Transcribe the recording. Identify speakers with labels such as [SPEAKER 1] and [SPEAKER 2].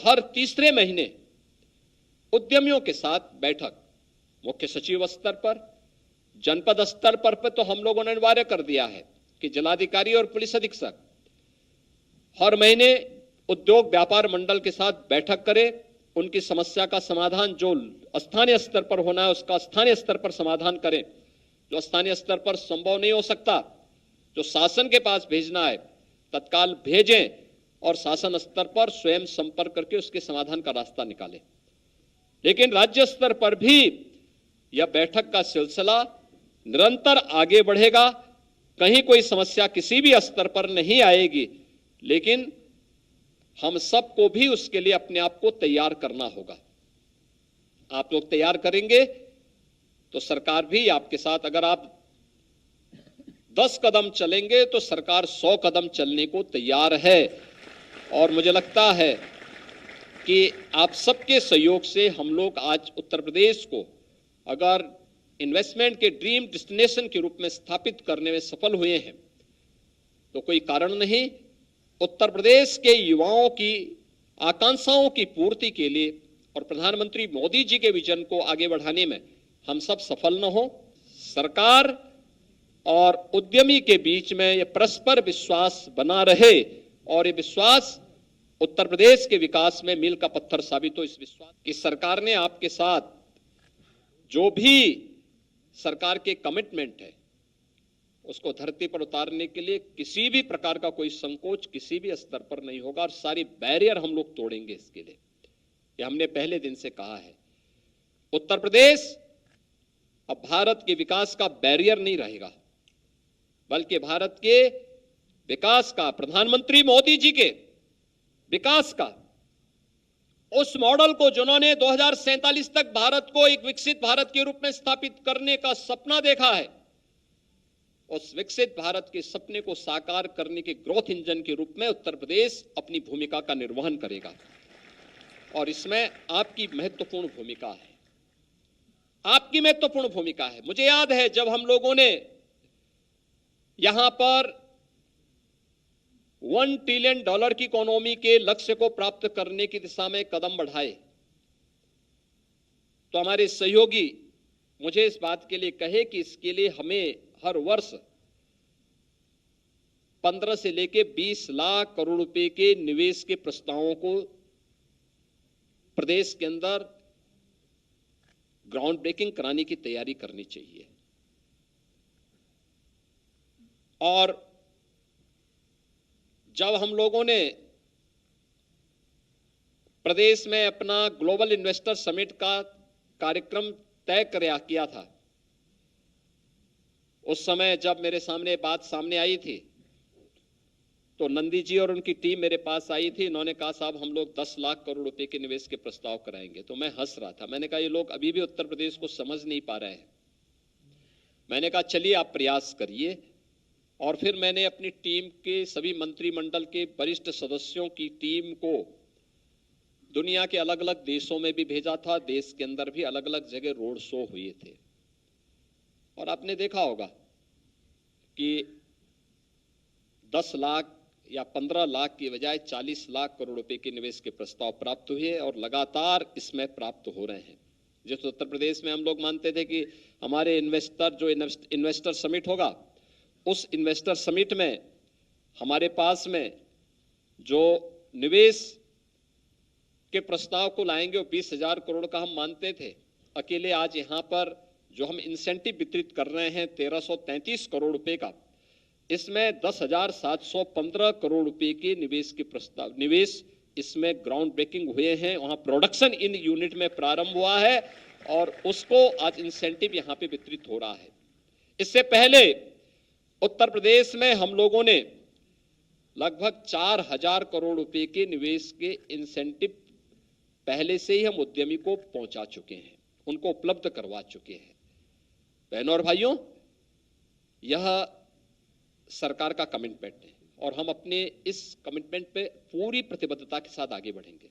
[SPEAKER 1] हर तीसरे महीने उद्यमियों के साथ बैठक, मुख्य सचिव स्तर पर, जनपद स्तर पर तो हम लोगों ने अनिवार्य कर दिया है कि जिलाधिकारी और पुलिस अधीक्षक हर महीने उद्योग व्यापार मंडल के साथ बैठक करें, उनकी समस्या का समाधान जो स्थानीय स्तर पर होना है उसका स्थानीय स्तर पर समाधान करें, जो स्थानीय स्तर पर संभव नहीं हो सकता, जो शासन के पास भेजना है तत्काल भेजें और शासन स्तर पर स्वयं संपर्क करके उसके समाधान का रास्ता निकालें। लेकिन राज्य स्तर पर भी यह बैठक का सिलसिला निरंतर आगे बढ़ेगा। कहीं कोई समस्या किसी भी स्तर पर नहीं आएगी, लेकिन हम सबको भी उसके लिए अपने आप को तैयार करना होगा। आप लोग तैयार करेंगे तो सरकार भी आपके साथ, अगर आप 10 कदम चलेंगे तो सरकार 100 कदम चलने को तैयार है। और मुझे लगता है कि आप सबके सहयोग से हम लोग आज उत्तर प्रदेश को अगर इन्वेस्टमेंट के ड्रीम डेस्टिनेशन के रूप में स्थापित करने में सफल हुए हैं तो कोई कारण नहीं, उत्तर प्रदेश के युवाओं की आकांक्षाओं की पूर्ति के लिए और प्रधानमंत्री मोदी जी के विजन को आगे बढ़ाने में हम सब सफल न हो। सरकार और उद्यमी के बीच में यह परस्पर विश्वास बना रहे और ये विश्वास उत्तर प्रदेश के विकास में मील का पत्थर साबित हो। इस विश्वास की सरकार ने आपके साथ जो भी सरकार के कमिटमेंट है उसको धरती पर उतारने के लिए किसी भी प्रकार का कोई संकोच किसी भी स्तर पर नहीं होगा और सारी बैरियर हम लोग तोड़ेंगे इसके लिए। ये हमने पहले दिन से कहा है। उत्तर प्रदेश अब भारत के विकास का बैरियर नहीं रहेगा, बल्कि भारत के विकास का, प्रधानमंत्री मोदी जी के विकास का उस मॉडल को जिन्होंने 2047 तक भारत को एक विकसित भारत के रूप में स्थापित करने का सपना देखा है, उस विकसित भारत के सपने को साकार करने के ग्रोथ इंजन के रूप में उत्तर प्रदेश अपनी भूमिका का निर्वहन करेगा और इसमें आपकी महत्वपूर्ण भूमिका है। आपकी महत्वपूर्ण भूमिका है। मुझे याद है जब हम लोगों ने यहां पर $1 ट्रिलियन की इकोनॉमी के लक्ष्य को प्राप्त करने की दिशा में कदम बढ़ाए तो हमारे सहयोगी मुझे इस बात के लिए कहे कि इसके लिए हमें हर वर्ष 15 से लेकर 20 लाख करोड़ रुपए के निवेश के प्रस्तावों को प्रदेश के अंदर ग्राउंड ब्रेकिंग कराने की तैयारी करनी चाहिए। और जब हम लोगों ने प्रदेश में अपना ग्लोबल इन्वेस्टर समिट का कार्यक्रम तय किया था, उस समय जब मेरे सामने बात सामने आई थी तो नंदी जी और उनकी टीम मेरे पास आई थी। इन्होंने कहा साहब हम लोग 10 लाख करोड़ रुपए के निवेश के प्रस्ताव कराएंगे। तो मैं हंस रहा था। मैंने कहा ये लोग अभी भी उत्तर प्रदेश को समझ नहीं पा रहे हैं। मैंने कहा चलिए आप प्रयास करिए। और फिर मैंने अपनी टीम के सभी मंत्रिमंडल के वरिष्ठ सदस्यों की टीम को दुनिया के अलग अलग देशों में भी भेजा था, देश के अंदर भी अलग अलग जगह रोड शो हुए थे। और आपने देखा होगा कि 10 लाख या 15 लाख की बजाय 40 लाख करोड़ रुपए के निवेश के प्रस्ताव प्राप्त हुए और लगातार इसमें प्राप्त हो रहे हैं। जिस उत्तर प्रदेश में हम लोग मानते थे कि हमारे इन्वेस्टर समिट होगा, उस इन्वेस्टर समिट में हमारे पास में जो निवेश के प्रस्ताव को लाएंगे वो 20,000 करोड़ का हम मानते थे। अकेले आज यहां पर जो हम इंसेंटिव वितरित कर रहे हैं 1333 करोड़ रुपए का, इसमें 10,715 करोड़ रुपए के निवेश इसमें ग्राउंड ब्रेकिंग हुए हैं। वहां प्रोडक्शन इन यूनिट में प्रारंभ हुआ है और उसको आज इंसेंटिव यहां पे वितरित हो रहा है। इससे पहले उत्तर प्रदेश में हम लोगों ने लगभग 4,000 करोड़ रुपए के निवेश के इंसेंटिव पहले से ही हम उद्यमी को पहुंचा चुके हैं, उनको उपलब्ध करवा चुके हैं। बहनों और भाइयों, यह सरकार का कमिटमेंट है और हम अपने इस कमिटमेंट पे पूरी प्रतिबद्धता के साथ आगे बढ़ेंगे।